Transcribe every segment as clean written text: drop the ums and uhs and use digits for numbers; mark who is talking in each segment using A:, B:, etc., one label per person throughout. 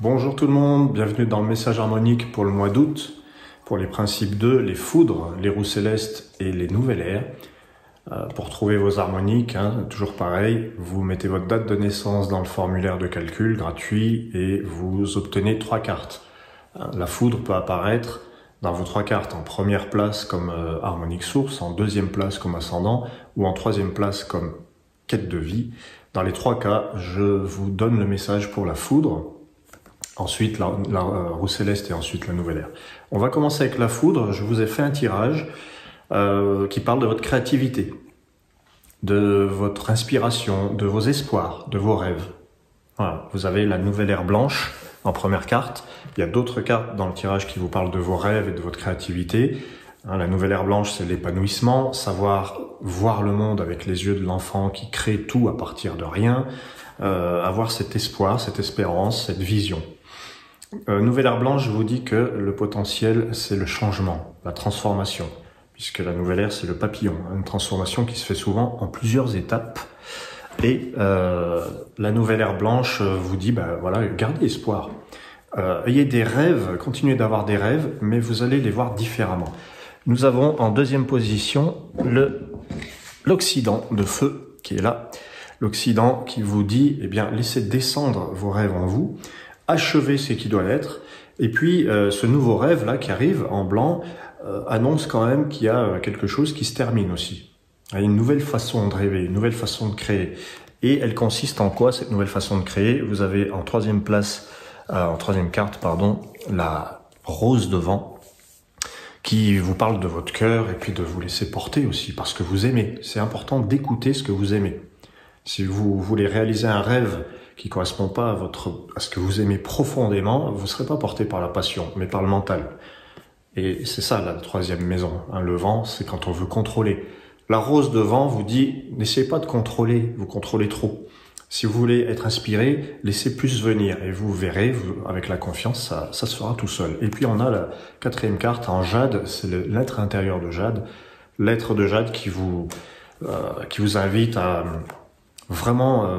A: Bonjour tout le monde, bienvenue dans le message harmonique pour le mois d'août, pour les principes 2, les foudres, les roues célestes et les nouvelles ères. Pour trouver vos harmoniques, toujours pareil, vous mettez votre date de naissance dans le formulaire de calcul gratuit et vous obtenez 3 cartes. La foudre peut apparaître dans vos 3 cartes en première place comme harmonique source, en deuxième place comme ascendant ou en troisième place comme quête de vie. Dans les 3 cas, je vous donne le message pour la foudre. Ensuite la roue céleste et ensuite la nouvelle ère. On va commencer avec la foudre. Je vous ai fait un tirage qui parle de votre créativité, de votre inspiration, de vos espoirs, de vos rêves. Voilà. Vous avez la nouvelle ère blanche en première carte. Il y a d'autres cartes dans le tirage qui vous parlent de vos rêves et de votre créativité. La nouvelle ère blanche, c'est l'épanouissement, savoir voir le monde avec les yeux de l'enfant qui crée tout à partir de rien, avoir cet espoir, cette espérance, cette vision. Nouvelle ère blanche, je vous dis que le potentiel, c'est le changement, la transformation, puisque la nouvelle ère, c'est le papillon, une transformation qui se fait souvent en plusieurs étapes. Et la nouvelle ère blanche vous dit, voilà, gardez espoir. Ayez des rêves, continuez d'avoir des rêves, mais vous allez les voir différemment. Nous avons en deuxième position l'Occident de feu qui est là. L'Occident qui vous dit, laissez descendre vos rêves en vous, achevez ce qui doit l'être. Et puis, ce nouveau rêve là qui arrive en blanc annonce quand même qu'il y a quelque chose qui se termine aussi. Il y a une nouvelle façon de rêver, une nouvelle façon de créer. Et elle consiste en quoi cette nouvelle façon de créer? Vous avez en troisième carte, la rose de vent, qui vous parle de votre cœur et puis de vous laisser porter aussi, parce que vous aimez. C'est important d'écouter ce que vous aimez. Si vous voulez réaliser un rêve qui correspond pas à ce que vous aimez profondément, vous serez pas porté par la passion, mais par le mental. Et c'est ça la troisième maison. Le vent, c'est quand on veut contrôler. La rose de vent vous dit, n'essayez pas de contrôler, vous contrôlez trop. Si vous voulez être inspiré, laissez plus venir et vous verrez, avec la confiance, ça se fera tout seul. Et puis on a la quatrième carte en jade, c'est l'être intérieur de jade. L'être de jade qui vous invite à vraiment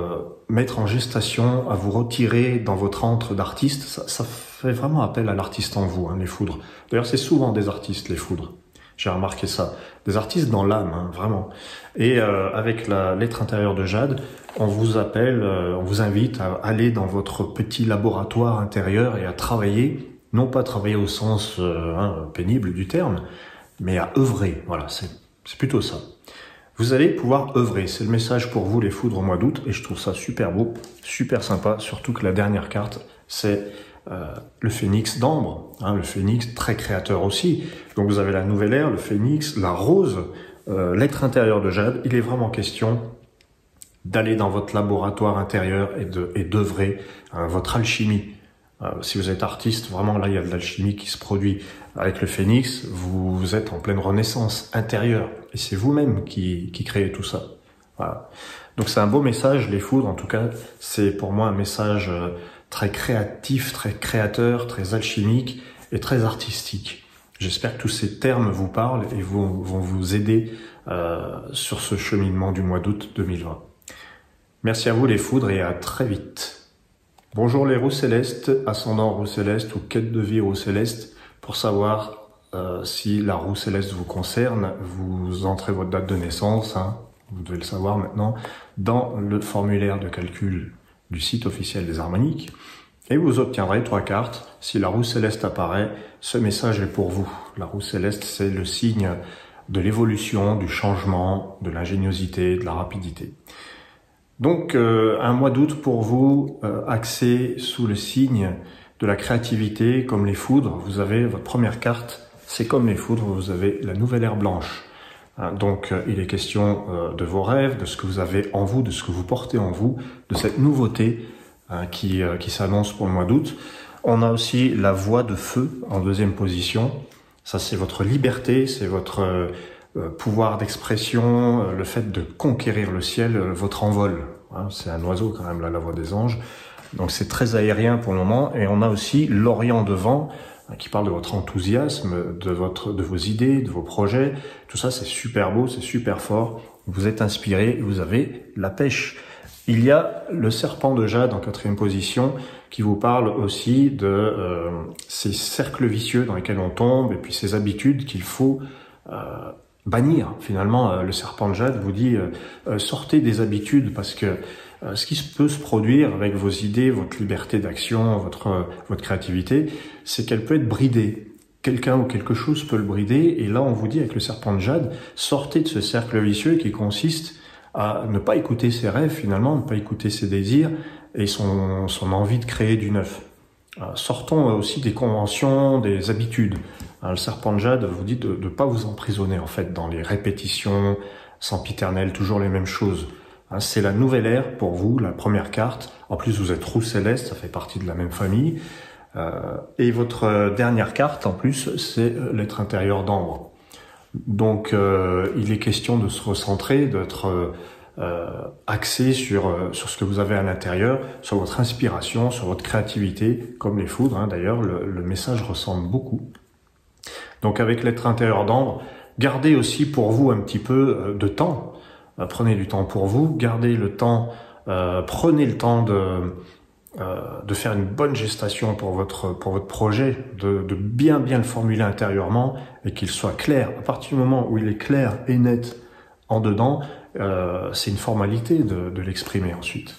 A: mettre en gestation, à vous retirer dans votre antre d'artiste. Ça fait vraiment appel à l'artiste en vous, les foudres. D'ailleurs, c'est souvent des artistes, les foudres. J'ai remarqué ça. Des artistes dans l'âme, vraiment. Et avec l'être intérieur de jade, on vous invite à aller dans votre petit laboratoire intérieur et à travailler, non pas travailler au sens pénible du terme, mais à œuvrer. Voilà, c'est plutôt ça. Vous allez pouvoir œuvrer. C'est le message pour vous, les foudres, au mois d'août. Et je trouve ça super beau, super sympa. Surtout que la dernière carte, c'est le phénix d'ambre. Le phénix, très créateur aussi. Donc vous avez la nouvelle ère, le phénix, la rose, l'être intérieur de jade. Il est vraiment question d'aller dans votre laboratoire intérieur et d'œuvrer votre alchimie. Si vous êtes artiste, vraiment là, il y a de l'alchimie qui se produit. Avec le phénix, vous êtes en pleine renaissance intérieure. Et c'est vous-même qui créez tout ça. Voilà. Donc c'est un beau message, les foudres, en tout cas. C'est pour moi un message très créatif, très créateur, très alchimique et très artistique. J'espère que tous ces termes vous parlent et vont vous aider sur ce cheminement du mois d'août 2020. Merci à vous les foudres et à très vite. Bonjour les roues célestes, ascendant roue céleste ou quête de vie roue céleste. Pour savoir si la roue céleste vous concerne, vous entrez votre date de naissance, vous devez le savoir maintenant, dans le formulaire de calcul du site officiel des harmoniques. Et vous obtiendrez 3 cartes. Si la roue céleste apparaît, ce message est pour vous. La roue céleste, c'est le signe de l'évolution, du changement, de l'ingéniosité, de la rapidité. Donc, un mois d'août pour vous, axé sous le signe de la créativité, comme les foudres. Vous avez votre première carte, c'est comme les foudres, vous avez la nouvelle ère blanche. Donc, il est question de vos rêves, de ce que vous avez en vous, de ce que vous portez en vous, de cette nouveauté qui s'annonce pour le mois d'août. On a aussi la voie de feu en deuxième position. Ça, c'est votre liberté, c'est votre pouvoir d'expression, le fait de conquérir le ciel, votre envol. C'est un oiseau quand même, là, la voix des anges. Donc c'est très aérien pour le moment. Et on a aussi l'Orient de vent, qui parle de votre enthousiasme, de vos idées, de vos projets. Tout ça, c'est super beau, c'est super fort. Vous êtes inspiré, vous avez la pêche. Il y a le serpent de jade en 4e position qui vous parle aussi de ces cercles vicieux dans lesquels on tombe et puis ces habitudes qu'il faut bannir. Finalement, le serpent de jade vous dit sortez des habitudes parce que ce qui peut se produire avec vos idées, votre liberté d'action, votre créativité, c'est qu'elle peut être bridée. Quelqu'un ou quelque chose peut le brider et là on vous dit avec le serpent de jade, sortez de ce cercle vicieux qui consiste à ne pas écouter ses rêves finalement, ne pas écouter ses désirs et son envie de créer du neuf. Sortons aussi des conventions, des habitudes. Le serpent de jade vous dit de ne pas vous emprisonner en fait dans les répétitions sempiternelles, toujours les mêmes choses. C'est la nouvelle ère pour vous, la première carte. En plus vous êtes roue céleste, ça fait partie de la même famille. Et votre dernière carte en plus c'est l'être intérieur d'ambre. Donc, il est question de se recentrer, d'être axé sur ce que vous avez à l'intérieur, sur votre inspiration, sur votre créativité, comme les foudres. D'ailleurs, le message ressemble beaucoup. Donc, avec l'être intérieur d'ambre, gardez aussi pour vous un petit peu de temps. Prenez du temps pour vous, gardez le temps, prenez le temps de faire une bonne gestation pour votre projet, de bien le formuler intérieurement et qu'il soit clair. À partir du moment où il est clair et net en dedans, c'est une formalité de l'exprimer ensuite.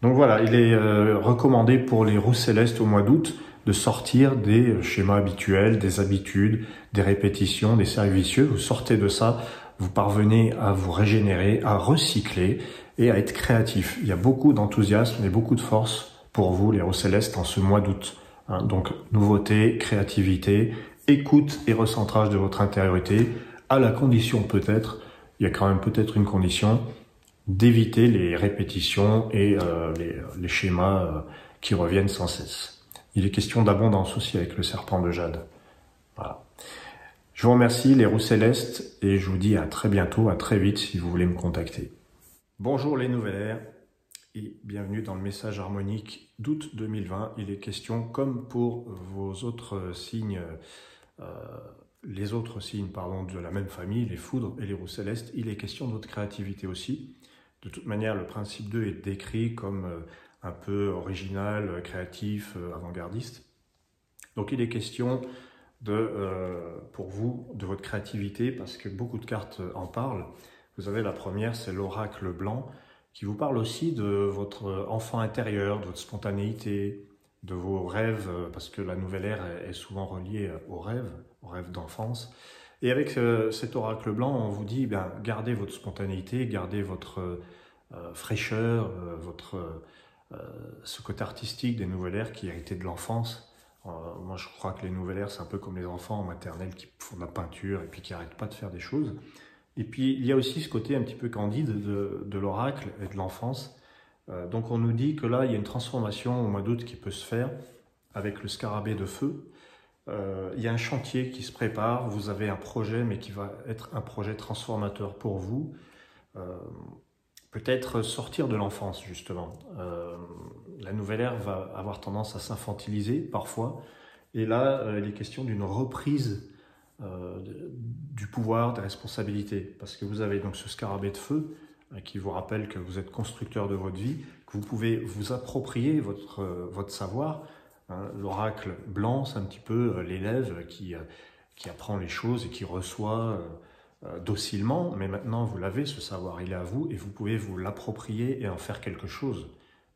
A: Donc voilà, il est recommandé pour les roues célestes au mois d'août de sortir des schémas habituels, des habitudes, des répétitions, des cercles vicieux. Vous sortez de ça, vous parvenez à vous régénérer, à recycler et à être créatif. Il y a beaucoup d'enthousiasme et beaucoup de force pour vous, les roues célestes, en ce mois d'août. Donc, nouveauté, créativité, écoute et recentrage de votre intériorité, à la condition peut-être, il y a quand même peut-être une condition, d'éviter les répétitions et les schémas qui reviennent sans cesse. Il est question d'abondance aussi avec le serpent de jade. Voilà. Je vous remercie, les roues célestes, et je vous dis à très bientôt, à très vite si vous voulez me contacter. Bonjour les nouvelles ères. Et bienvenue dans le message harmonique d'août 2020. Il est question, comme pour vos autres signes, les autres signes de la même famille, les foudres et les roues célestes, il est question de votre créativité aussi. De toute manière, le principe 2 est décrit comme un peu original, créatif, avant-gardiste. Donc il est question pour vous de votre créativité parce que beaucoup de cartes en parlent. Vous avez la première, c'est l'oracle blanc, qui vous parle aussi de votre enfant intérieur, de votre spontanéité, de vos rêves, parce que la nouvelle ère est souvent reliée aux rêves d'enfance. Et avec cet oracle blanc, on vous dit, gardez votre spontanéité, gardez votre fraîcheur, ce côté artistique des nouvelles ères qui est hérité de l'enfance. Moi, je crois que les nouvelles ères, c'est un peu comme les enfants en maternelle qui font de la peinture et puis qui n'arrêtent pas de faire des choses. Et puis, il y a aussi ce côté un petit peu candide de l'oracle et de l'enfance. Donc, on nous dit que là, il y a une transformation au mois d'août qui peut se faire avec le scarabée de feu. Il y a un chantier qui se prépare. Vous avez un projet, mais qui va être un projet transformateur pour vous. Peut-être sortir de l'enfance, justement. La nouvelle ère va avoir tendance à s'infantiliser, parfois. Et là, il est question d'une reprise du pouvoir, des responsabilités, parce que vous avez donc ce scarabée de feu qui vous rappelle que vous êtes constructeur de votre vie, que vous pouvez vous approprier votre savoir. L'oracle blanc, c'est un petit peu l'élève qui apprend les choses et qui reçoit docilement, mais maintenant vous l'avez, ce savoir, il est à vous et vous pouvez vous l'approprier et en faire quelque chose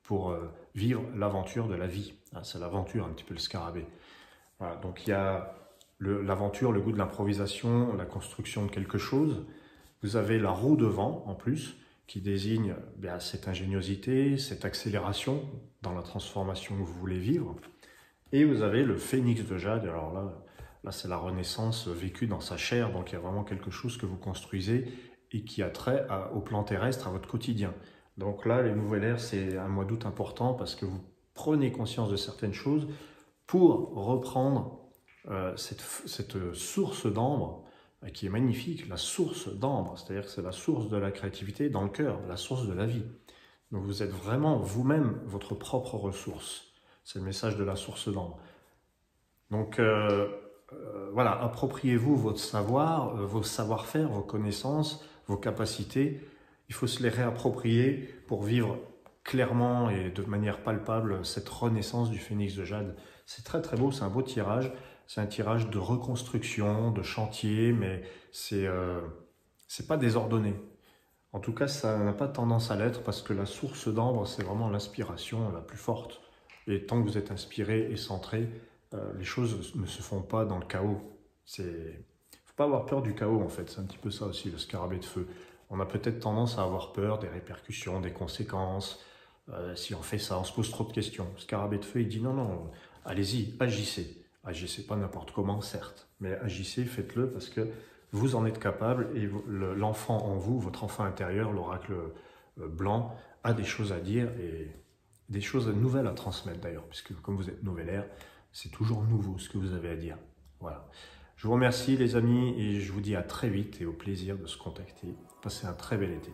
A: pour vivre l'aventure de la vie. C'est l'aventure un petit peu le scarabée. Voilà, donc il y a l'aventure, le goût de l'improvisation, la construction de quelque chose. Vous avez la roue de vent en plus, qui désigne cette ingéniosité, cette accélération dans la transformation que vous voulez vivre. Et vous avez le phénix de jade. Alors là c'est la renaissance vécue dans sa chair, donc il y a vraiment quelque chose que vous construisez et qui a trait au plan terrestre, à votre quotidien. Donc là, les nouvelles ères, c'est un mois d'août important parce que vous prenez conscience de certaines choses pour reprendre cette source d'ambre qui est magnifique, la source d'ambre, c'est-à-dire que c'est la source de la créativité dans le cœur, la source de la vie. Donc vous êtes vraiment vous-même votre propre ressource. C'est le message de la source d'ambre. Donc voilà, appropriez-vous votre savoir, vos savoir-faire, vos connaissances, vos capacités il faut se les réapproprier pour vivre clairement et de manière palpable cette renaissance du phénix de jade. C'est très très beau, c'est un beau tirage. C'est un tirage de reconstruction, de chantier, mais c'est pas désordonné. En tout cas, ça n'a pas tendance à l'être parce que la source d'ambre, c'est vraiment l'inspiration la plus forte. Et tant que vous êtes inspiré et centré, les choses ne se font pas dans le chaos. Faut pas avoir peur du chaos en fait. C'est un petit peu ça aussi, le scarabée de feu. On a peut-être tendance à avoir peur des répercussions, des conséquences. Si on fait ça, on se pose trop de questions. Le scarabée de feu, il dit non, non, allez-y, agissez. Agissez pas n'importe comment, certes, mais agissez, faites-le parce que vous en êtes capable et l'enfant en vous, votre enfant intérieur, l'oracle blanc, a des choses à dire et des choses nouvelles à transmettre d'ailleurs, puisque comme vous êtes nouvelaire, c'est toujours nouveau ce que vous avez à dire. Voilà. Je vous remercie les amis et je vous dis à très vite et au plaisir de se contacter. Passez un très bel été.